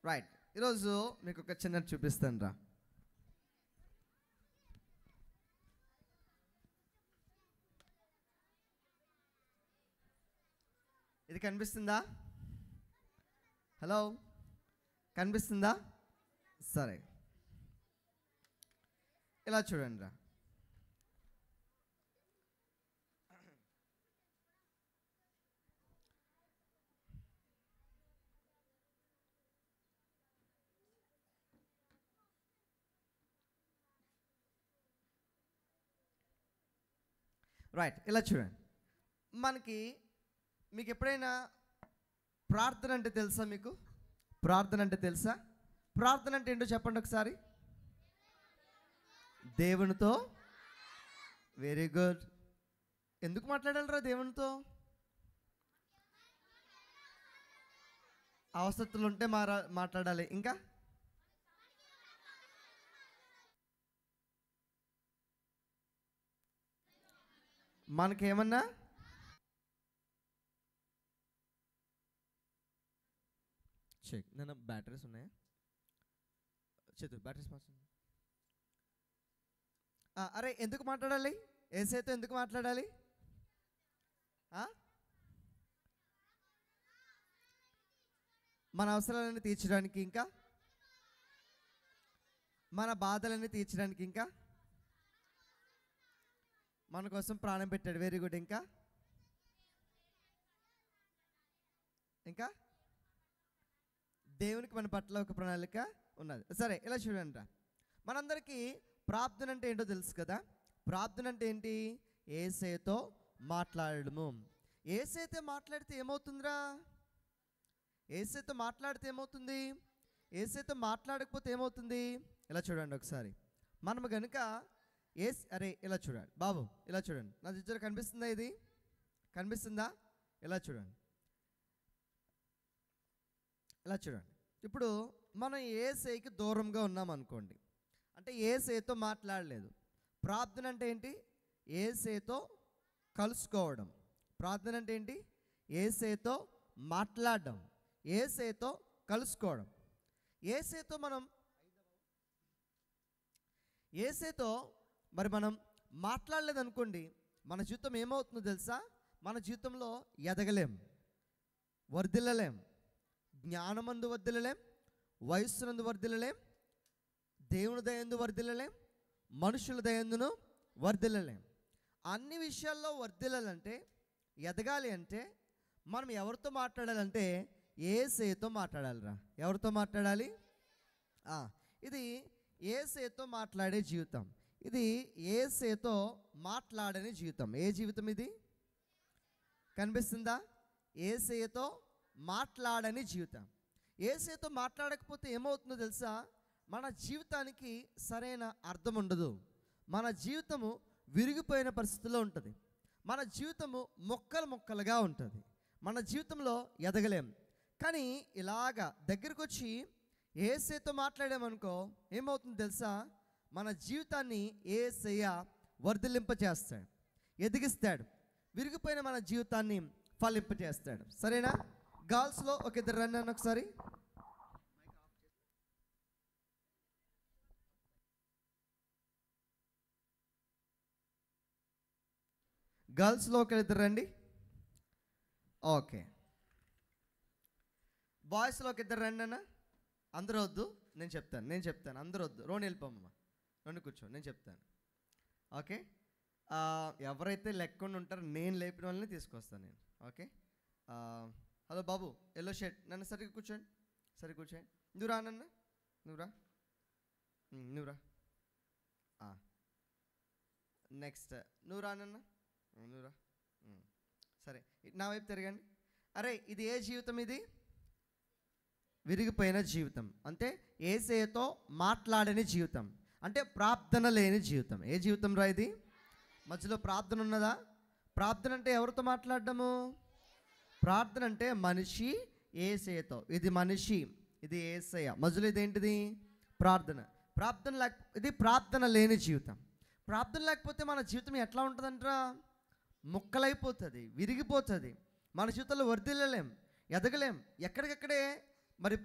Right, ఈరోజు మీకు ఒక చిన్నది చూపిస్తాను రా. ఇది కనిపిస్తుందా? హలో, కనిపిస్తుందా? సరే, ఇలా చూడండి రా. రైట్, ఇలా చూడండి. మీకు ఎప్పుడైనా ప్రార్థన అంటే తెలుసా? మీకు ప్రార్థన అంటే తెలుసా? ప్రార్థన అంటే ఏంటో చెప్పండి ఒకసారి. దేవునితో. Very good. ఎందుకు మాట్లాడాలిరా దేవునితో? అవసరతలు ఉంటే మాట్లాడాలి. ఇంకా మనకేమన్నా చెక్ నేను బ్యాటరీస్ ఉన్నాయా? చేతు బ్యాటరీస్ మార్చండి. అరే, ఎందుకు మాట్లాడాలి? ఏసైతో ఎందుకు మాట్లాడాలి? మన అవసరాలన్నీ తీర్చడానికి, ఇంకా మన బాధలన్నీ తీర్చడానికి, ఇంకా మన కోసం ప్రాణం పెట్టాడు. Very good. ఇంకా ఇంకా దేవునికి మన పట్ల ఒక ప్రణాళిక ఉన్నది. సరే, ఇలా చూడండి రా. మనందరికీ ప్రార్థన అంటే ఏంటో తెలుసు కదా. ప్రార్థన అంటే ఏంటి? యేసయ్యతో మాట్లాడము. యేసయ్యతో మాట్లాడితే ఏమవుతుందిరా? యేసయ్యతో మాట్లాడితే ఏమవుతుంది? యేసయ్యతో మాట్లాడకపోతే ఏమవుతుంది? ఇలా చూడండి ఒకసారి. మనము కనుక అరే ఇలా చూడండి బాబు, ఇలా చూడండి. నా దగ్గర కనిపిస్తుందా? ఇది కనిపిస్తుందా? ఇలా చూడండి, ఇలా చూడండి. ఇప్పుడు మనం యేసయ్యకి దూరంగా ఉన్నాం అనుకోండి, అంటే యేసయ్యతో మాట్లాడలేదు. ప్రార్థన అంటే ఏంటి? యేసయ్యతో కలుసుకోవడం. ప్రార్థన అంటే ఏంటి? యేసయ్యతో మాట్లాడడం, యేసయ్యతో కలుసుకోవడం. యేసయ్యతో మరి మనం మాట్లాడలేదనుకోండి, మన జీవితం ఏమవుతుందో తెలుసా? మన జీవితంలో ఎదగలేం, వర్ధిల్లలేం, జ్ఞానమందు వర్ధిల్లలేం, వయస్సునందు వర్ధిల్లలేం, దేవుని దయందు వర్ధిల్లలేం, మనుషుల దయందును వర్ధిల్లలేం. అన్ని విషయాల్లో వర్ధిల్లాలంటే, ఎదగాలి అంటే మనం ఎవరితో మాట్లాడాలంటే యేసయ్యతో మాట్లాడాలిరా. ఎవరితో మాట్లాడాలి? ఇది యేసయ్యతో మాట్లాడే జీవితం. ఇది యేసయ్యతో మాట్లాడని జీవితం. ఏ జీవితం ఇది? కనిపిస్తుందా? యేసయ్యతో మాట్లాడని జీవితం. యేసయ్యతో మాట్లాడకపోతే ఏమవుతుందో తెలుసా? మన జీవితానికి సరైన అర్థం ఉండదు. మన జీవితము విరిగిపోయిన పరిస్థితిలో ఉంటుంది. మన జీవితము మొక్కలుగా ఉంటుంది. మన జీవితంలో ఎదగలేం. కానీ ఇలాగా దగ్గరికి వచ్చి యేసయ్యతో మాట్లాడామనుకో ఏమవుతుందో తెలుసా? మన జీవితాన్ని యేసయ్య వర్ధిల్లింపచేస్తాడు, ఎదిగిస్తాడు. విరిగిపోయిన మన జీవితాన్ని ఫలింపచేస్తాడు. సరేనా? గర్ల్స్లో ఒక ఇద్దరు రండి అన్న ఒకసారి. గర్ల్స్లో ఒక ఇద్దరు రండి. ఓకే. బాయ్స్లో ఒక ఇద్దరు రండి అన్న. అందరూ వద్దు, నేను చెప్తాను. అందరూ వద్దు, రోని వెళ్ళిపోమ్మా, రోని కూర్చో, నేను చెప్తాను. ఓకే. ఎవరైతే లెక్కకుండా ఉంటారో నేను లేపిన వాళ్ళని తీసుకొస్తాను నేను. ఓకే. హలో బాబు, ఎల్లో షర్ట్, నన్ను సరిగ్గా కూర్చోండి. నువ్వు రా నన్ను, నువ్వు రా. నెక్స్ట్ నువ్వు రా నన్ను, నువ్వు రా. సరే, నా వైపు తిరగండి. అరే, ఇది ఏ జీవితం? ఇది విరిగిపోయిన జీవితం. అంటే యేసయ్యతో మాట్లాడని జీవితం, అంటే ప్రార్థన లేని జీవితం. ఏ జీవితం రా ఇది? మధ్యలో ప్రార్థన ఉన్నదా? ప్రార్థన అంటే ఎవరితో మాట్లాడడము? ప్రార్థన అంటే మనిషి యేసయ్యతో. ఇది మనిషి, ఇది యేసయ్య, మధ్యలో ఇదేంటిది? ప్రార్థన. ఇది ప్రార్థన లేని జీవితం. ప్రార్థన లేకపోతే మన జీవితం ఎట్లా ఉంటుందంటారా? ముక్కలైపోతుంది, విరిగిపోతుంది. మన జీవితంలో వర్ధిల్లలేం, ఎదగలేం. ఎక్కడికెక్కడే మరి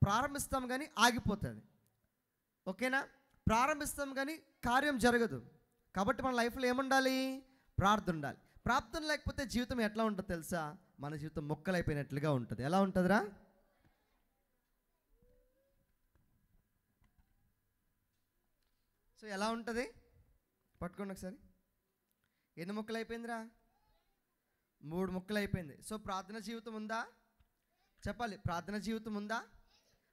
ప్రారంభిస్తాం కానీ ఆగిపోతుంది. ఓకేనా? ప్రారంభిస్తాం కానీ కార్యం జరగదు. కాబట్టి మన లైఫ్లో ఏముండాలి? ప్రార్థన ఉండాలి. ప్రార్థన లేకపోతే జీవితం ఎట్లా ఉంటుంది తెలుసా? మన జీవితం మొక్కలైపోయినట్లుగా ఉంటుంది. ఎలా ఉంటుందిరా? సో ఎలా ఉంటుంది? పట్టుకోండి ఒకసారి. ఎన్ని ముక్కలు అయిపోయిందిరా? 3 ముక్కలు అయిపోయింది. సో ప్రార్థన జీవితం ఉందా? చెప్పాలి. ప్రార్థన జీవితం ఉందా?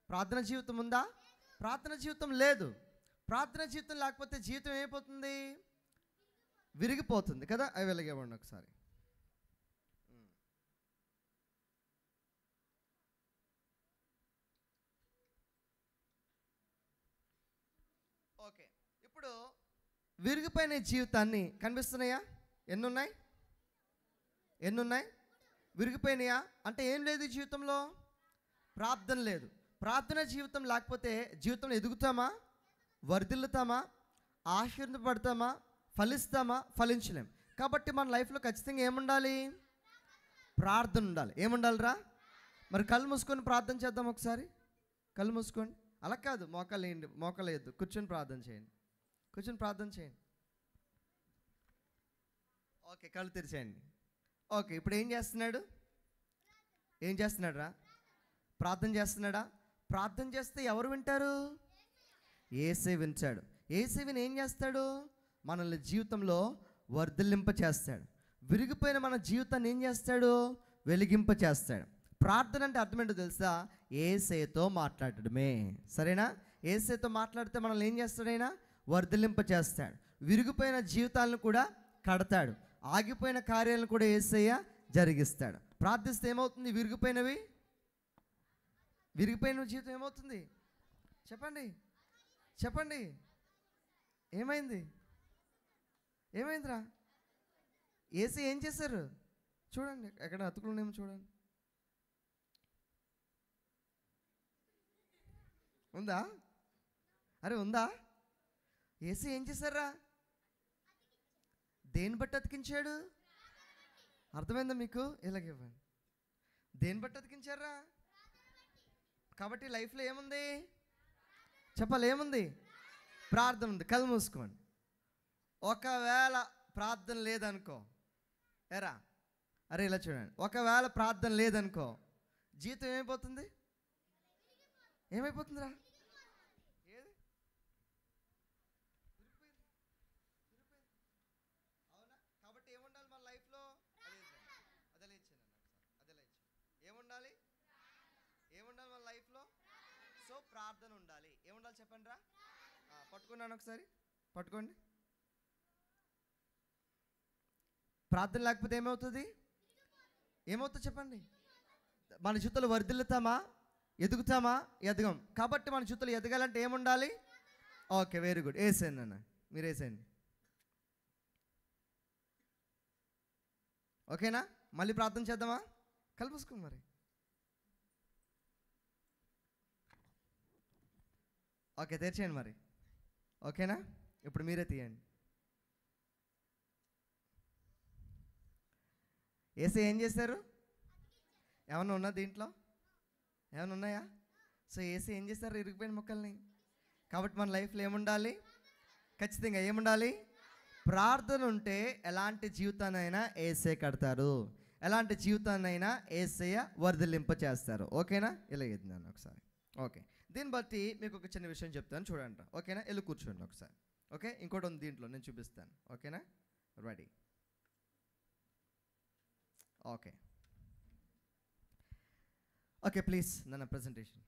ప్రార్థన జీవితం ఉందా? ప్రార్థన జీవితం లేదు. ప్రార్థన జీవితం లేకపోతే జీవితం ఏమైపోతుంది? విరిగిపోతుంది కదా. అవి వెలిగేవ్వండి ఒకసారి. ఓకే, ఇప్పుడు విరిగిపోయిన జీవితాన్ని కనిపిస్తున్నాయా? ఎన్నున్నాయి? విరిగిపోయినాయా? అంటే ఏం లేదు జీవితంలో? ప్రార్థన లేదు. ప్రార్థన జీవితం లేకపోతే జీవితంలో ఎదుగుతామా? వర్ధిల్లుతామా? ఆశీర్వదింపబడతామా? ఫలిస్తామా? ఫలించలేం. కాబట్టి మన లైఫ్లో ఖచ్చితంగా ఏముండాలి? ప్రార్థన ఉండాలి. ఏముండాలిరా? మరి కళ్ళు మూసుకొని ప్రార్థన చేద్దాం ఒకసారి. కళ్ళు మూసుకోండి. అలా కాదు, మోకాలు వేయండి. మోకాలు వేయద్దు, కూర్చొని ప్రార్థన చేయండి. ఓకే, కళ్ళు తెరిచేయండి. ఓకే, ఇప్పుడు ఏం చేస్తున్నాడు? రా? ప్రార్థన చేస్తున్నాడా? ప్రార్థన చేస్తే ఎవరు వింటారు? యేసే వింటాడు. యేసే విని ఏం చేస్తాడు? మనల్ని జీవితంలో వర్ధిల్లింప చేస్తాడు. విరిగిపోయిన మన జీవితాన్ని ఏం చేస్తాడు? వెలిగింప చేస్తాడు. ప్రార్థన అంటే అర్థం ఏంటో తెలుసా? యేసేతో మాట్లాడటమే. సరేనా? యేసేతో మాట్లాడితే మనల్ని ఏం చేస్తాడైనా? వర్ధిల్లింప చేస్తాడు. విరిగిపోయిన జీవితాలను కూడా కడతాడు. ఆగిపోయిన కార్యాలను కూడా యేసయ్య జరిగిస్తాడు. ప్రార్థిస్తే ఏమవుతుంది? విరిగిపోయిన జీవితం ఏమవుతుంది? చెప్పండి. ఏమైందిరా? యేసు ఏం చేశారు? చూడండి, ఎక్కడ అతుకులునేమో చూడండి. ఉందా? ఉందా? యేసు ఏం చేశారా? దేన్ని బట్టి అతికించాడు? అర్థమైందా మీకు? ఇలాగివ్వండి. దేన్ని బట్టి అతికించారా? కాబట్టి లైఫ్లో ఏముంది? చెప్పాలి. ఏముంది? ప్రార్థన ఉంది. కళ్ళు మూసుకోండి. ఒకవేళ ప్రార్థన లేదనుకో, ఇలా చూడండి. ఒకవేళ ప్రార్థన లేదనుకో, జీవితం ఏమైపోతుందిరా? ఏది? అవునా? కాబట్టి ఏముండాలి మన లైఫ్లో? ఏముండాలి మన లైఫ్లో? సో ప్రార్థన ఉండాలి. ఏముండాలి చెప్పండి రా. పట్టుకున్నాను ఒకసారి. పట్టుకోండి. ప్రార్థన లేకపోతే ఏమవుతుంది చెప్పండి. మన జీవితంలో వర్ధిల్లుతామా? ఎదుగుతామా? ఎదగం. కాబట్టి మన జీవితంలో ఎదగాలంటే ఏముండాలి? Okay, very good. వేసేయండి అన్న, మీరు వేసేయండి. ఓకేనా? మళ్ళీ ప్రార్థన చేద్దామా? కలుపుసుకోండి మరి. ఓకే, తెరిచేయండి మరి. ఓకేనా? ఇప్పుడు మీరే తీయండి. ఏసే ఏం చేశారు? ఏమన్నా ఉన్నా దీంట్లో? ఏమైనా ఉన్నాయా? సో ఏసే ఏం చేశారు? ఇరిగిపోయిన మొక్కల్ని. కాబట్టి మన లైఫ్లో ఏముండాలి? ఖచ్చితంగా ఏముండాలి? ప్రార్థన ఉంటే ఎలాంటి జీవితాన్నైనా ఏసే కడతారు. ఎలాంటి జీవితాన్నైనా ఏసయ్య వర్ధిల్లింప చేస్తారు. ఓకేనా? ఇలా ఎద్దాను ఒకసారి. ఓకే, దీన్ని బట్టి మీకు ఒక చిన్న విషయం చెప్తాను, చూడండి. ఓకేనా? వెళ్ళి కూర్చోండి ఒకసారి. ఓకే, ఇంకోటి ఉంది దీంట్లో, నేను చూపిస్తాను. ఓకేనా? రెడీ? ఓకే, ప్లీజ్ నన్న ప్రజెంటేషన్.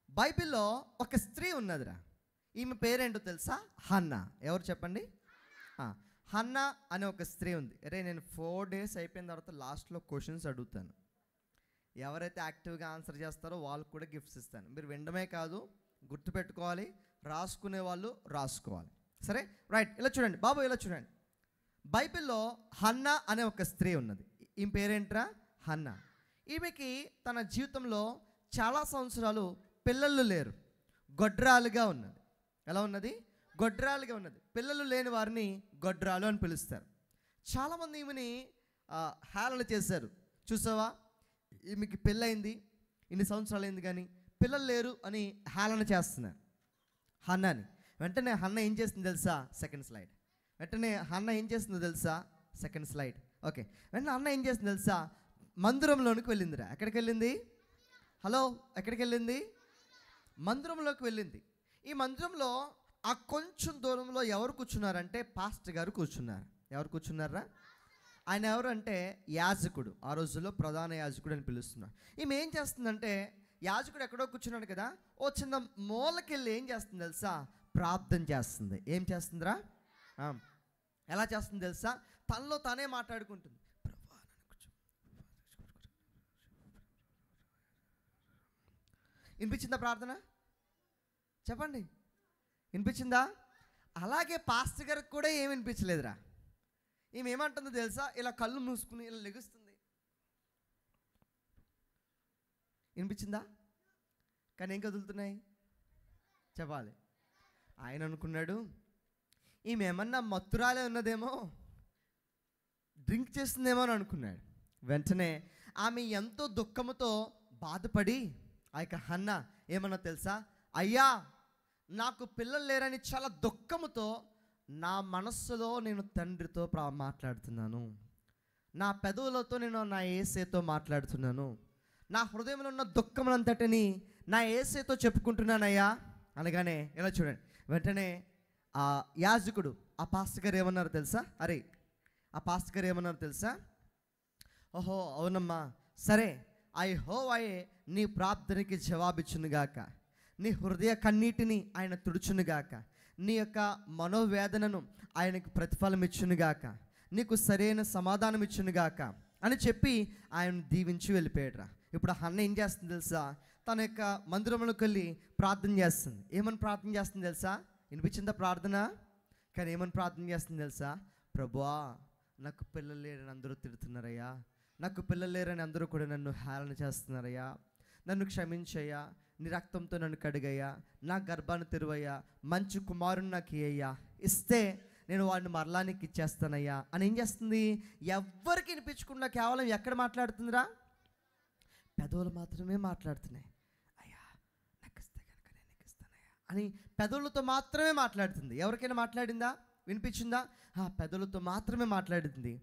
బైబిల్లో ఒక స్త్రీ ఉన్నదిరా. ఈమె పేరేంటో తెలుసా? హన్నా. ఎవరు చెప్పండి? హన్నా అనే ఒక స్త్రీ ఉంది. నేను 4 days అయిపోయిన తర్వాత లాస్ట్లో క్వశ్చన్స్ అడుగుతాను. ఎవరైతే యాక్టివ్గా ఆన్సర్ చేస్తారో వాళ్ళకు కూడా గిఫ్ట్స్ ఇస్తాను. మీరు వినడమే కాదు, గుర్తుపెట్టుకోవాలి. రాసుకునే వాళ్ళు రాసుకోవాలి. సరే, రైట్. ఇలా చూడండి బాబు, ఇలా చూడండి. బైబిల్లో హన్నా అనే ఒక స్త్రీ ఉన్నది. ఈమె పేరేంట్రా? హన్నా. ఈమెకి తన జీవితంలో చాలా సంవత్సరాలు పిల్లలు లేరు, గొడ్రాలుగా ఉన్నది. ఎలా ఉన్నది? గొడ్రాలుగా ఉన్నది. పిల్లలు లేని వారిని గొడ్రాలు అని పిలుస్తారు. చాలామంది ఈమెని హేళన చేశారు. చూసావా, ఈమెకి పెళ్ళయింది, ఇన్ని సంవత్సరాలు అయింది, కానీ పిల్లలు లేరు అని హేళన చేస్తున్నారు హన్నాని. వెంటనే హన్న ఏం చేస్తుంది తెలుసా? Second slide. వెంటనే హన్న ఏం చేస్తుందో తెలుసా? Second slide. ఓకే. వెంటనే అన్న ఏం చేస్తుంది తెలుసా? మందిరంలోనికి వెళ్ళిందిరా. ఎక్కడికి వెళ్ళింది? హలో, ఎక్కడికి వెళ్ళింది? మందిరంలోకి వెళ్ళింది. ఈ మందిరంలో ఆ కొంచెం దూరంలో ఎవరు కూర్చున్నారంటే పాస్టర్ గారు కూర్చున్నారు. ఎవరు కూర్చున్నారా? ఆయన ఎవరు అంటే యాజకుడు. ఆ రోజుల్లో ప్రధాన యాజకుడు అని పిలుస్తున్నారు. ఈమె ఏం చేస్తుందంటే, యాజకుడు ఎక్కడో కూర్చున్నాడు కదా, ఓ చిన్న మూలకెళ్ళి ఏం చేస్తుంది తెలుసా? ప్రార్థన చేస్తుంది. ఏం చేస్తుందిరా? ఎలా చేస్తుంది తెలుసా? తనలో తానే మాట్లాడుకుంటుంది. వినిపించిందా ప్రార్థన? చెప్పండి, వినిపించిందా? అలాగే పాస్టర్ గారికి కూడా ఏమి వినిపించలేదురా. ఈమె ఏమంటుందో తెలుసా? ఇలా కళ్ళు మూసుకుని ఇలా లెగుస్తుంది. వినిపించిందా? కానీ ఏం కదులుతున్నాయి చెప్పాలి. ఆయన అనుకున్నాడు, ఈమె ఏమన్నా మత్తురాలే ఉన్నదేమో, డ్రింక్ చేస్తుందేమో అని అనుకున్నాడు. వెంటనే ఆమె ఎంతో దుఃఖముతో బాధపడి ఆ యొక్క హన్న ఏమన్నా తెలుసా? అయ్యా, నాకు పిల్లలు లేరని చాలా దుఃఖముతో నా మనస్సులో నేను తండ్రితో మాట్లాడుతున్నాను, నా పెదవులతో నేను నా యేసేతో మాట్లాడుతున్నాను, నా హృదయంలో ఉన్న దుఃఖములంతటిని నా యేసేతో చెప్పుకుంటున్నానయ్యా అనగానే ఇలా చూడండి, వెంటనే ఆ యాజకుడు, ఆ పాస్టర్ గారు ఏమన్నారు తెలుసా? అరే, ఆ పాస్టర్ గారు ఏమన్నారు తెలుసా? ఓహో అవునమ్మా, సరే, అయ్యే నీ ప్రార్థనకి జవాబిచ్చునుగాక, నీ హృదయ కన్నీటిని ఆయన తుడుచునుగాక, నీ యొక్క మనోవేదనను ఆయనకు ప్రతిఫలం ఇచ్చునుగాక, నీకు సరైన సమాధానం ఇచ్చునుగాక అని చెప్పి ఆయన దీవించి వెళ్ళిపోయాడురా. ఇప్పుడు హన్న ఏం చేస్తుంది తెలుసా? తన యొక్క మందిరంలోకి వెళ్ళి ప్రార్థన చేస్తుంది. ఏమని ప్రార్థన చేస్తుంది తెలుసా? వినిపించిందా ప్రార్థన? కానీ ఏమని ప్రార్థన చేస్తుంది తెలుసా? ప్రభువా, నాకు పిల్లలు లేరని అందరూ తిడుతున్నారయ్యా, నాకు పిల్లలు లేరని అందరూ కూడా నన్ను హేళన చేస్తున్నారయ్యా, నన్ను క్షమించయ్యా, నీ రక్తంతో నన్ను కడిగయ్యా, నా గర్భాన్ని తెరువయ్యా, మంచి కుమారుని నాకు ఇయ్యయ్యా, ఇస్తే నేను వాడిని మరలానికి ఇచ్చేస్తానయ్యా అని ఏం చేస్తుంది? ఎవ్వరికి వినిపించకుండా కేవలం ఎక్కడ మాట్లాడుతుందిరా? పెదవులు మాత్రమే మాట్లాడుతున్నాయి. అయ్యా, నాకు ఇస్తే కనుక నేను నీకు ఇస్తానయ్యా అని పెదవులతో మాత్రమే మాట్లాడుతుంది. ఎవరికైనా మాట్లాడిందా? వినిపించిందా? పెదవులతో మాత్రమే మాట్లాడుతుంది.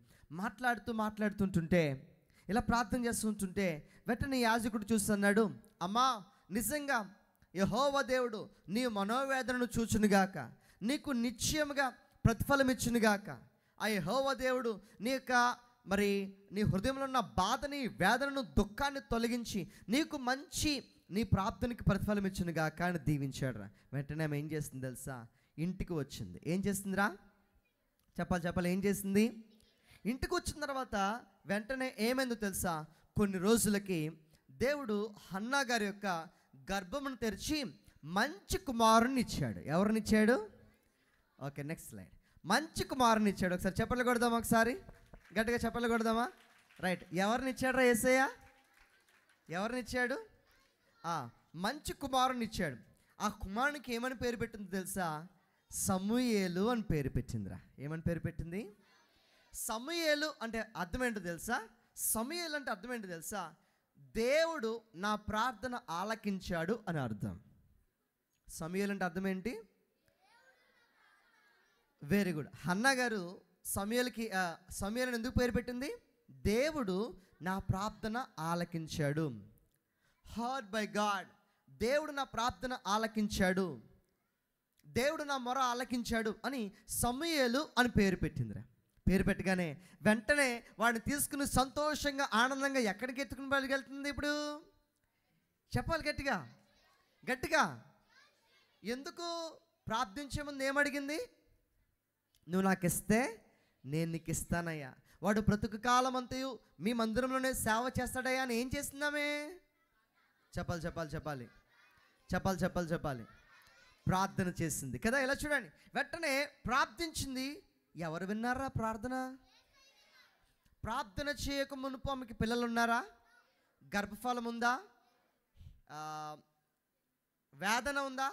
మాట్లాడుతుంటుంటే, ఇలా ప్రార్థన చేస్తుంటుంటే వెంటనే యాజకుడు చూస్తున్నాడు, అమ్మా, నిజంగా యెహోవా దేవుడు నీ మనోవేదనను చూచునుగాక, నీకు నిశ్చయముగా ప్రతిఫలం ఇచ్చునుగాక. ఆ యెహోవా దేవుడు నీ యొక్క నీ హృదయంలో ఉన్న బాధని, వేదనను, దుఃఖాన్ని తొలగించి నీకు మంచి నీ ప్రార్థనకి ప్రతిఫలం ఇచ్చునుగాక అని దీవించాడు రా. వెంటనే ఆమె ఏం చేస్తుంది తెలుసా? ఇంటికి వచ్చింది. ఏం చేస్తుందిరా? చెప్పాలి, ఏం చేసింది? ఇంటికి వచ్చిన తర్వాత వెంటనే ఏమైందో తెలుసా? కొన్ని రోజులకి దేవుడు హన్నా గారి యొక్క గర్భమును తెరిచి మంచి కుమారుని ఇచ్చాడు. ఎవరిని ఇచ్చాడు? Okay, next slide. మంచి కుమారుని ఇచ్చాడు. ఒకసారి చెప్పలు కొడదామా? ఒకసారి గట్టిగా చెప్పలు కొడదామా? రైట్. ఎవరిని ఇచ్చాడు యేసయ్య? ఎవరిని ఇచ్చాడు? మంచి కుమారుని ఇచ్చాడు. ఆ కుమారునికి ఏమని పేరు పెట్టింది తెలుసా? సమూయేలు అని పేరు పెట్టిందిరా. ఏమని పేరు పెట్టింది? సమూయేలు అంటే అర్థం ఏంటో తెలుసా? సమూయేలు అంటే అర్థం ఏంటో తెలుసా? దేవుడు నా ప్రార్థన ఆలకించాడు అని అర్థం. సమూయేలు అంటే అర్థం ఏంటి? Very good. హన్నా గారు సమూయేలుని ఎందుకు పేరు పెట్టింది? దేవుడు నా ప్రార్థన ఆలకించాడు. Heard by God. దేవుడు నా ప్రార్థన ఆలకించాడు, దేవుడు నా మొర ఆలకించాడు అని సమూయేలు అని పేరు పెట్టిందిరా. పేరు పెట్టగానే వెంటనే వాడిని తీసుకుని సంతోషంగా, ఆనందంగా ఎక్కడికి ఎత్తుకుని బయలుకెళ్తుంది? ఇప్పుడు చెప్పాలి గట్టిగా. ఎందుకు? ప్రార్థించే ముందు ఏమడిగింది? నువ్వు నాకు ఇస్తే నేను నీకు ఇస్తానయ్యా, వాడు బ్రతుకు కాలం అంతయు మీ మందిరంలోనే సేవ చేస్తాడయ్యా అని ఏం చేస్తున్నామే? చెప్పాలి. ప్రార్థన చేసింది కదా. ఇలా చూడండి, వెంటనే ప్రార్థించింది. ఎవరు విన్నారా ప్రార్థన? ప్రార్థన చేయక మునుపు ఆమెకి పిల్లలు ఉన్నారా? గర్భఫలం ఉందా? వేదన ఉందా?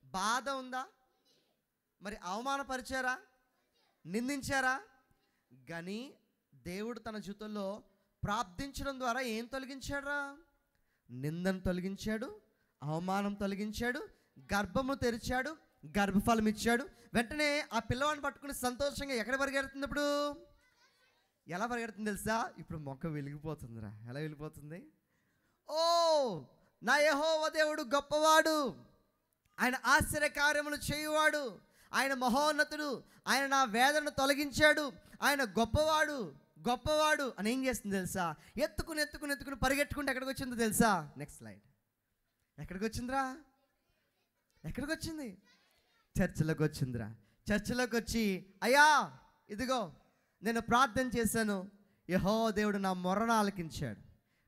బాధ ఉందా? మరి అవమానపరిచారా? నిందించారా? కానీ దేవుడు తన జీవితంలో ప్రార్థించడం ద్వారా ఏం తొలగించాడురా? నిందను తొలగించాడు, అవమానం తొలగించాడు, గర్భము తెరిచాడు, గర్భఫలం ఇచ్చాడు. వెంటనే ఆ పిల్లవాడిని పట్టుకుని సంతోషంగా ఎక్కడ పరిగెడుతుంది? ఇప్పుడు ఎలా పరిగెడుతుంది తెలుసా? ఇప్పుడు మొక్క వెలిగిపోతుందిరా. ఎలా వెళ్ళిపోతుంది? ఓ, నా యెహోవా దేవుడు గొప్పవాడు, ఆయన ఆశ్చర్యకార్యములు చేయువాడు, ఆయన మహోన్నతుడు, ఆయన నా వేదనను తొలగించాడు, ఆయన గొప్పవాడు గొప్పవాడు అని ఏం చేస్తుంది తెలుసా? ఎత్తుకుని ఎత్తుకుని ఎత్తుకుని పరిగెట్టుకుంటే ఎక్కడికి వచ్చిందో తెలుసా? Next slide. ఎక్కడికి వచ్చిందిరా? ఎక్కడికి వచ్చింది? చర్చిలోకి వచ్చిందిరా. చర్చిలోకి వచ్చి, అయ్యా ఇదిగో నేను ప్రార్థన చేశాను, యెహోవా దేవుడు నా మొరను ఆలకించాడు,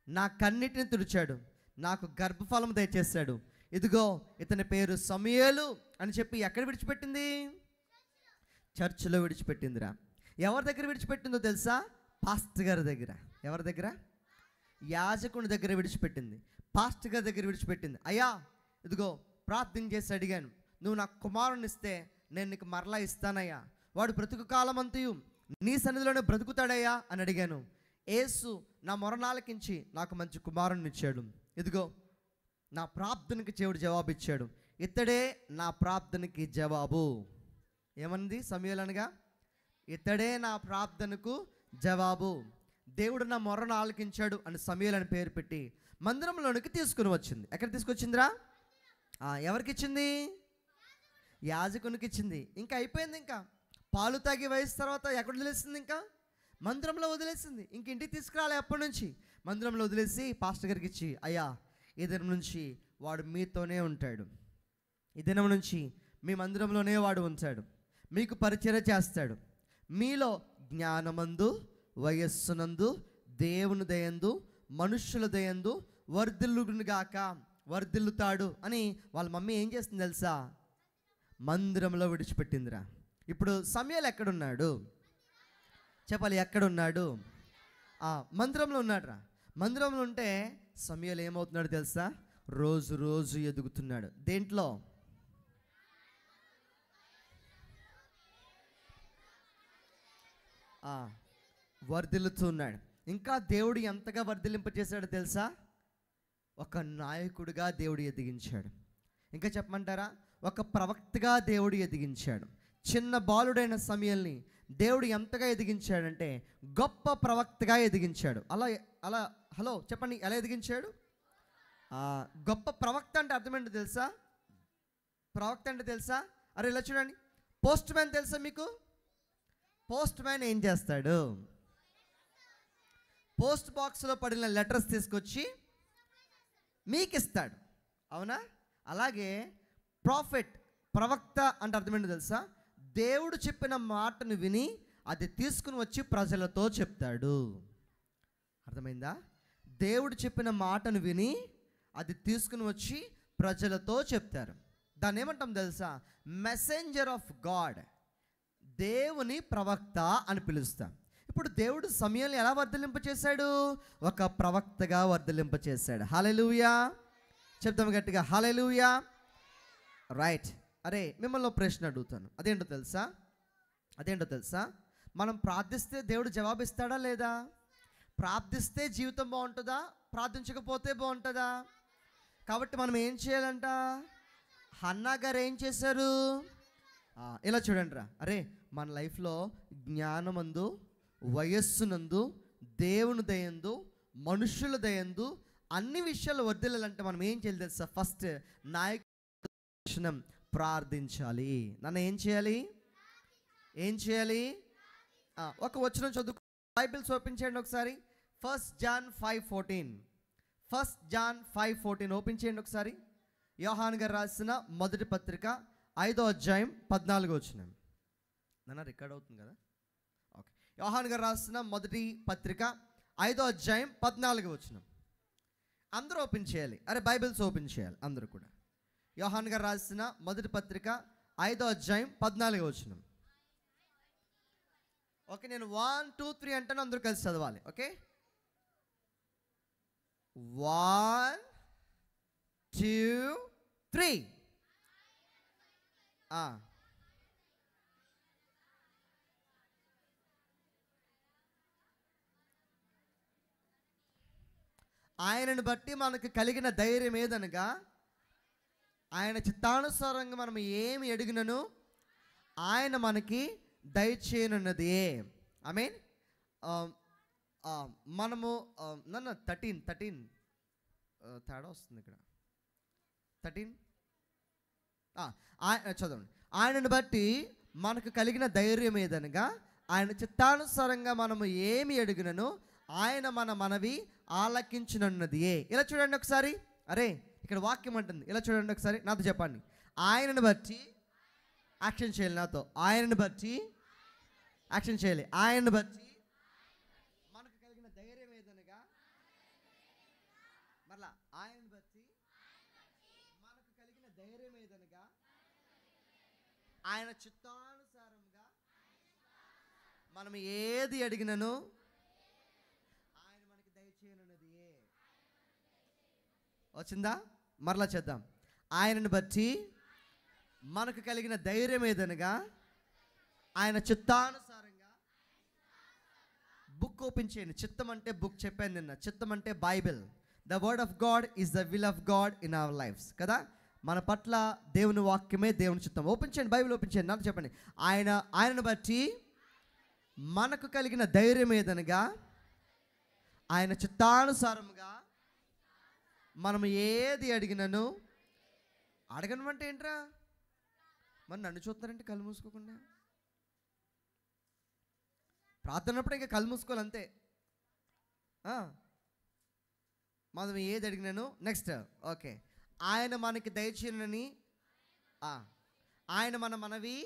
నా కన్నిటిని తుడిచాడు, నాకు గర్భఫలం దయచేశాడు, ఇదిగో ఇతని పేరు సమూయేలు అని చెప్పి ఎక్కడ విడిచిపెట్టింది? చర్చిలో విడిచిపెట్టిందిరా. ఎవరి దగ్గర విడిచిపెట్టిందో తెలుసా? పాస్టర్ గారి దగ్గర. ఎవరి దగ్గర? యాజకుని దగ్గర విడిచిపెట్టింది. పాస్టర్ గారి దగ్గర విడిచిపెట్టింది. అయ్యా ఇదిగో ప్రార్థన చేసి అడిగాను, నువ్వు నాకు కుమారుని ఇస్తే నేను నీకు మరలా ఇస్తానయ్యా, వాడు బ్రతుకు కాలం అంతయు నీ సన్నిధిలోనే బ్రతుకుతాడయ్యా అని అడిగాను. యేసు నా మొరనాలకించి నాకు మంచి కుమారుని ఇచ్చాడు. ఇదిగో నా ప్రార్థనకి దేవుడు జవాబు ఇచ్చాడు. ఇతడే నా ప్రార్థనకి జవాబు. ఏమంది సమూయేలు అనగా? ఇతడే నా ప్రార్థనకు జవాబు. దేవుడు నా మొరను ఆలకించాడు అని సమూయేలు అని పేరు పెట్టి మందిరంలోనికి తీసుకుని వచ్చింది. ఎక్కడ తీసుకొచ్చిందిరా? ఎవరికి ఇచ్చింది? యాజకునికి ఇచ్చింది. ఇంకా అయిపోయింది. ఇంకా పాలు తాగి వయసు తర్వాత ఎక్కడ వదిలేసింది? ఇంకా మందిరంలో వదిలేసింది. ఇంక ఇంటికి తీసుకురాలి. అప్పటి నుంచి మందిరంలో వదిలేసి పాస్టర్ గారికి ఇచ్చి, అయ్యా ఈ దినం నుంచి వాడు మీతోనే ఉంటాడు, ఈ దినం నుంచి మీ మందిరంలోనే వాడు ఉంటాడు, మీకు పరిచర్య చేస్తాడు, మీలో జ్ఞానమందు వయస్సునందు దేవుని దయందు మనుష్యుల దయందు వర్ధిల్లుగాక, వర్ధిల్లుతాడు అని వాళ్ళ మమ్మీ ఏం చేస్తుంది తెలుసా? మందిరంలో విడిచిపెట్టిందిరా. ఇప్పుడు సమూయేలు ఎక్కడున్నాడు చెప్పాలి? ఎక్కడున్నాడు? మందిరంలో ఉన్నాడురా. మందిరంలో ఉంటే సమూయేలు ఏమవుతున్నాడు తెలుసా? రోజు రోజు ఎదుగుతున్నాడు. దేంట్లో? వర్ధిల్లుతున్నాడు. ఇంకా దేవుడు ఎంతగా వర్ధిల్లింపచేశాడో తెలుసా? ఒక నాయకుడిగా దేవుడు ఎదిగించాడు. ఇంకా చెప్పమంటారా? ఒక ప్రవక్తగా దేవుడు ఎదిగించాడు. చిన్న బాలుడైన సమూయేలుని దేవుడు ఎంతగా ఎదిగించాడంటే గొప్ప ప్రవక్తగా ఎదిగించాడు. అలా అలా హలో చెప్పండి, ఎలా ఎదిగించాడు? గొప్ప ప్రవక్త అంటే అర్థం ఏంటో తెలుసా? ప్రవక్త అంటే తెలుసా? అరే ఇలా చూడండి, పోస్ట్ మ్యాన్ తెలుసా మీకు? పోస్ట్ మ్యాన్ ఏం చేస్తాడు? పోస్ట్ బాక్స్లో పడిన లెటర్స్ తీసుకొచ్చి మీకు ఇస్తాడు, అవునా? అలాగే ప్రాఫెట్, ప్రవక్త అంటే అర్థం ఏంటో తెలుసా? దేవుడు చెప్పిన మాటను విని అది తీసుకుని వచ్చి ప్రజలతో చెప్తాడు. అర్థమైందా? దేవుడు చెప్పిన మాటను విని అది తీసుకుని వచ్చి ప్రజలతో చెప్తారు. దాన్ని ఏమంటాం తెలుసా? మెసెంజర్ ఆఫ్ గాడ్, దేవుని ప్రవక్త అని పిలుస్తాం. ఇప్పుడు దేవుడు సమూయేలుని ఎలా వర్ధిల్లింపచేశాడు? ఒక ప్రవక్తగా వర్ధిల్లింపచేశాడు. హల్లెలూయా చెప్తాం గట్టిగా, హల్లెలూయా. రైట్. అరే మిమ్మల్ని ప్రశ్న అడుగుతాను, అదేంటో తెలుసా? మనం ప్రార్థిస్తే దేవుడు జవాబిస్తాడా లేదా? ప్రార్థిస్తే జీవితం బాగుంటుందా? ప్రార్థించకపోతే బాగుంటుందా? కాబట్టి మనం ఏం చేయాలంట? హన్నా గారు ఏం చేశారు? ఇలా చూడండి రా. అరే మన లైఫ్లో జ్ఞానమందు వయస్సునందు దేవుని దయందు మనుషుల దయందు అన్ని విషయాలు వర్ధిల్లాలంటే మనం ఏం చేయాలి తెలుసా? ఫస్ట్ నాయకుడు ప్రార్థించాలి. నన్ను ఏం చేయాలి? ఒక వచనం చదువు, బైబిల్స్ ఓపెన్ చేయండి ఒకసారి. 1 John 5:14 ఓపెన్ చేయండి ఒకసారి. యోహాను గారు రాసిన మొదటి పత్రిక 5వ అధ్యాయం 14వ వచనం. నాన్న రికార్డ్ అవుతుంది కదా? ఓకే. యోహాను గారు రాసిన మొదటి పత్రిక 5వ అధ్యాయం 14వ వచనం. అందరూ ఓపెన్ చేయాలి. అరే బైబిల్స్ ఓపెన్ చేయాలి అందరూ కూడా. యోహాను గారు రాసిన మొదటి పత్రిక 5వ అధ్యాయం 14వ వచనం. ఓకే, నేను 1 2 3 అంటాను, అందరూ కలిసి చదవాలి. ఓకే, 1 2 3. ఆయనను బట్టి మనకు కలిగిన ధైర్యం ఏదనగా ఆయన చిత్తానుసారంగా మనం ఏమి అడిగినను ఆయన మనకి దయచేయనున్నది. ఐ మీన్ మనము నన్ను 13 తేడా వస్తుంది ఇక్కడ. 13 చదవండి. ఆయనను బట్టి మనకు కలిగిన ధైర్యం ఏదనగా ఆయన చిత్తానుసారంగా మనము ఏమి అడిగినను ఆయన మన మనవి ఆలకించునున్నది. ఇలా చూడండి ఒకసారి. అరే ఇక్కడ వాక్యం అంటుంది, ఇలా చూడండి ఒకసారి, నాతో చెప్పండి. ఆయనను బట్టి యాక్షన్ చేయాలి. నాతో ఆయనను బట్టి యాక్షన్ చేయాలి. ఆయనను బట్టి మనకు కలిగిన ధైర్యం ఏదనగా, మరలా ఆయనను బట్టి మనకు కలిగిన ధైర్యం ఏదనగా ఆయన చిత్తానుసారంగా మనం ఏది అడిగినను ఆయన మనకి దయచేయనున్నది. వచ్చిందా? మరలా చేద్దాం. ఆయనను బట్టి మనకు కలిగిన ధైర్యం ఏదనగా ఆయన చిత్తానుసారంగా. బుక్ ఓపెన్ చేయండి. చిత్తం అంటే బుక్ చెప్పాను నిన్న. చిత్తం అంటే Bible. The word of God is the will of God in our lifes కదా. మన పట్ల దేవుని వాక్యమే దేవుని చిత్తం. ఓపెన్ చేయండి, బైబిల్ ఓపెన్ చేయండి. నాకు చెప్పండి. ఆయనను బట్టి మనకు కలిగిన ధైర్యం ఏదనగా ఆయన చిత్తానుసారంగా మనం ఏది అడిగినను. అడగనమంటే ఏంట్రా? మరి నన్ను చూస్తున్నారంటే కళ్ళు మూసుకోకుండా. ప్రార్థనప్పుడు ఇంకా కళ్ళు మూసుకోవాలి అంతే. మనం ఏది అడిగినాను. Next okay. ఆయన మనకి దయచేయనని ఆయన మనవి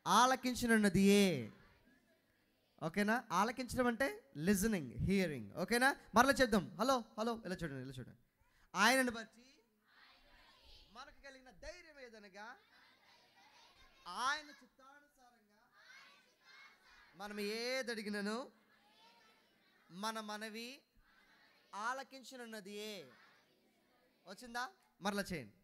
ఆలకించనున్నది. ఓకేనా? ఆలకించడం అంటే లిజనింగ్, హియరింగ్. ఓకేనా? మరలా చేద్దాం. హలో హలో ఇలా చూడండి, ఇలా చూడండి. ఆయనను బట్టి మనకు కలిగిన ధైర్యం ఏదనగా ఆయన చిత్తానుసారంగా మనం ఏది అడిగినను మన మనవి ఆలకించనున్నది. వచ్చిందా? మరలా చేయండి.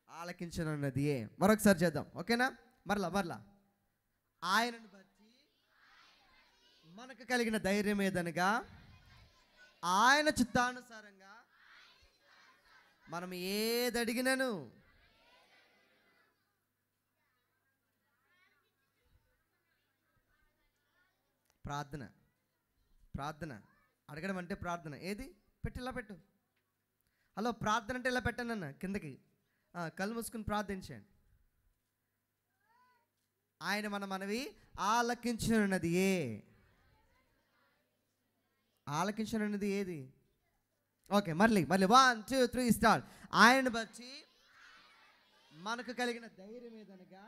ఆలకించనున్నది. మరొకసారి చేద్దాం. ఓకేనా? మరలా ఆయనను బట్టి మనకు కలిగిన ధైర్యం ఏదనగా ఆయన చిత్తానుసారంగా మనం ఏది అడిగినను ప్రార్థన అడగడం అంటే ప్రార్థన. ఏది పెట్టి ఇలా పెట్టు. హలో, ప్రార్థన అంటే ఇలా పెట్టాను అన్న కిందకి. కళ్ళు మూసుకుని ప్రార్థించండి. ఆయన మనవి ఆలకించనున్నది. ఆలకించనున్నది ఏది? ఓకే, మళ్ళీ 1 2 3 స్టార్ట్. ఆయనను బట్టి మనకు కలిగిన ధైర్యం ఏదనగా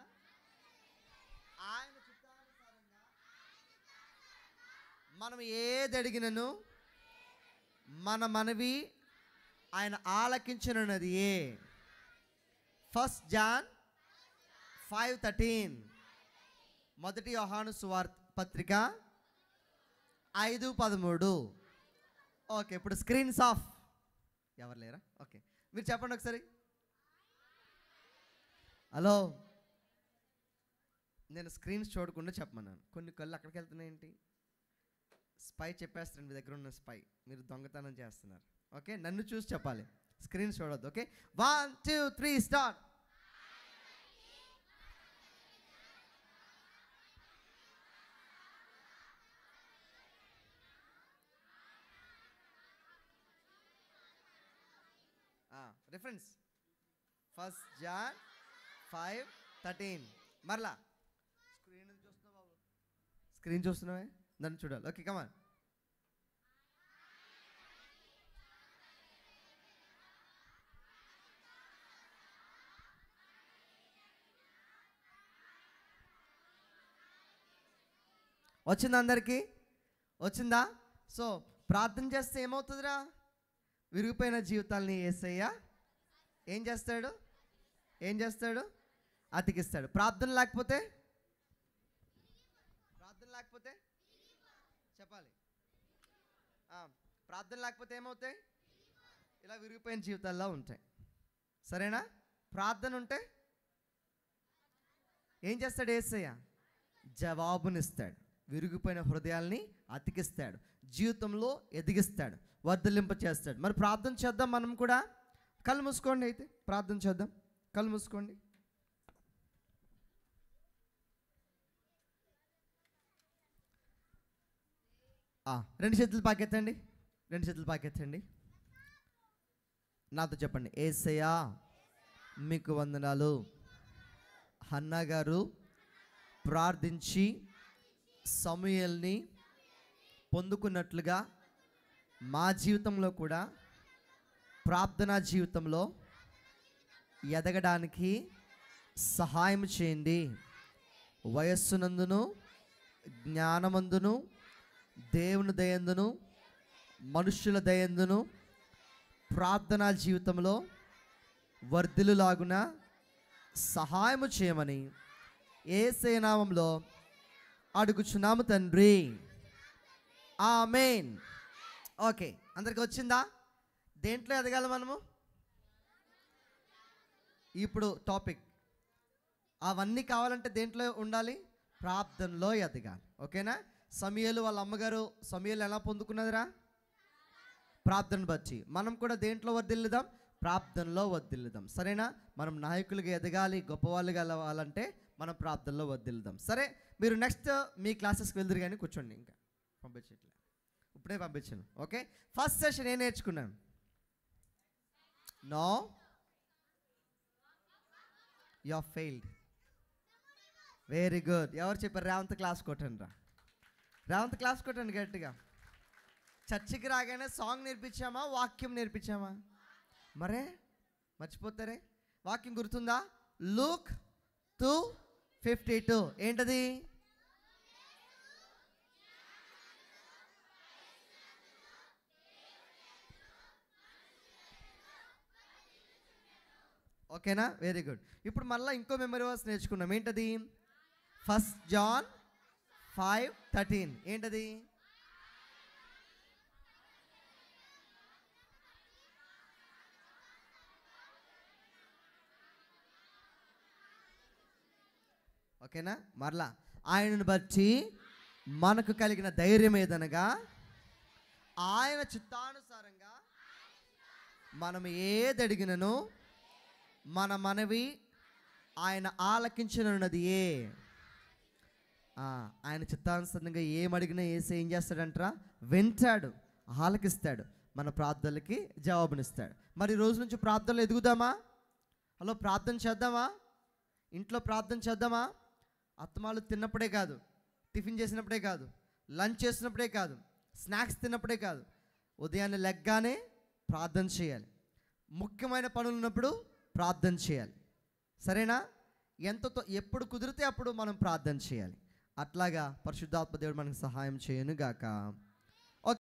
ఆయన చిత్తానుసారంగా మనం ఏది అడిగినను మన మనవి ఆయన ఆలకించనున్నది. 1 జాన్ 5:13. మొదటి యోహాను సువార్త పత్రిక 5:13. ఓకే, ఇప్పుడు స్క్రీన్స్ ఆఫ్. ఎవరు లేరా? ఓకే, మీరు చెప్పండి ఒకసారి. హలో, నేను స్క్రీన్స్ చూడకుండా చెప్పమన్నాను. కొన్ని కళ్ళు అక్కడికి వెళ్తున్నాయేంటి? స్పై చెప్పేస్తాను. మీ దగ్గర ఉన్న స్పై మీరు దొంగతనం చేస్తున్నారు. ఓకే, నన్ను చూసి చెప్పాలి, స్క్రీన్స్ చూడొద్దు. Okay, 1 2 3 start. Reference 1 John 5:13. మరలా స్క్రీన్ చూస్తున్నావు బాబు, స్క్రీన్ చూస్తున్నావే, నన్ను చూడాలి. Okay, come on. వచ్చిందా? అందరికీ వచ్చిందా? సో ప్రార్థన చేస్తే ఏమవుతుందిరా? విరిగిపోయిన జీవితాలని యేసయ్య ఏం చేస్తాడు? అతికిస్తాడు. ప్రార్థన లేకపోతే చెప్పాలి. ప్రార్థన లేకపోతే ఏమవుతాయి? ఇలా విరిగిపోయిన జీవితాల్లో ఉంటాయి. సరేనా? ప్రార్థన ఉంటే ఏం చేస్తాడు యేసయ్య? జవాబునిస్తాడు, విరిగిపోయిన హృదయాల్ని అతికిస్తాడు, జీవితంలో ఎదిగిస్తాడు, వర్ధలింప చేస్తాడు. మరి ప్రార్థన చేద్దాం మనం కూడా. కళ్ళు మూసుకోండి, అయితే ప్రార్థన చేద్దాం. కళ్ళు మూసుకోండి. రెండు చేతులు పాకెత్తండి, రెండు చేతులు పాకెత్తండి. నాతో చెప్పండి, యేసయ్యా మీకు వందనాలు. హన్నా గారు ప్రార్థించి సమూయేలుని పొందుకున్నట్లుగా మా జీవితంలో కూడా ప్రార్థనా జీవితంలో ఎదగడానికి సహాయం చేయండి. వయస్సునందును, జ్ఞానమందును, దేవుని దయందును, మనుష్యుల దయందును ప్రార్థనా జీవితంలో వర్ధిల్లులాగున సహాయము చేయమని యేసయ్య నామములో అడుగుచున్నాము తండ్రి, ఆమేన్. ఓకే, అందరికి వచ్చిందా? దేంట్లో ఎదగాలి మనము? ఇప్పుడు టాపిక్ అవన్నీ కావాలంటే దేంట్లో ఉండాలి? ప్రార్థనలో ఎదగాలి. ఓకేనా? సమూయేలు వాళ్ళ అమ్మగారు సమూయేలు ఎలా పొందుకున్నదిరా? ప్రార్థన బట్టి. మనం కూడా దేంట్లో వర్ధిల్లుదాం? ప్రార్థనలో వర్ధిల్లుదాం. సరేనా? మనం నాయకులుగా ఎదగాలి, గొప్పవాళ్ళుగా అవ్వాలంటే మనం ప్రార్థనలో వర్ధిల్లుదాం. సరే, మీరు నెక్స్ట్ మీ క్లాసెస్కి వెళ్దురు కానీ కూర్చోండి. ఇంకా పంపించట్లే, ఇప్పుడే పంపించాను. ఓకే, ఫస్ట్ సెషన్ ఏం నేర్చుకున్నాను? No, you are failed. Very good. ఎవరు చెప్పారు? రేవంత్ క్లాస్ కొట్టండి రా, రేవంత్ క్లాస్ కొట్టండి గట్టిగా. చర్చికి రాగానే సాంగ్ నేర్పించామా, వాక్యం నేర్పించామా? మరే మర్చిపోతారే. వాక్యం గుర్తుందా? లూక్ 2:52 ఏంటది? ఓకేనా? Very good. ఇప్పుడు మళ్ళీ ఇంకో మెమరీ వర్స్ నేర్చుకున్నాం. ఏంటది? 1 John 5:13 ఏంటది? ఓకేనా? మరలా ఆయనను బట్టి మనకు కలిగిన ధైర్యం ఏదనగా ఆయన చిత్తానుసారంగా మనం ఏది అడిగినను మన మనవి ఆయన ఆలకించనున్నది. ఆయన చిత్తానుసారంగా ఏమడిగినా యేసయ్య ఏం చేస్తాడంటారా? వింటాడు, ఆలకిస్తాడు, మన ప్రార్థనలకి జవాబునిస్తాడు. మరి ఈ రోజు నుంచి ప్రార్థనలు ఎదుగుదామా? హలో, ప్రార్థన చేద్దామా? ఇంట్లో ప్రార్థన చేద్దామా? అత్తమాలు తిన్నప్పుడే కాదు, టిఫిన్ చేసినప్పుడే కాదు, లంచ్ చేసినప్పుడే కాదు, స్నాక్స్ తిన్నప్పుడే కాదు, ఉదయాన్నే లెగ్గానే ప్రార్థన చేయాలి. ముఖ్యమైన పనులు ఉన్నప్పుడు ప్రార్థన చేయాలి. సరేనా? ఎప్పుడు కుదిరితే అప్పుడు మనం ప్రార్థన చేయాలి. అట్లాగా పరిశుద్ధాత్మ దేవుడు మనకు సహాయం చేయను గాక.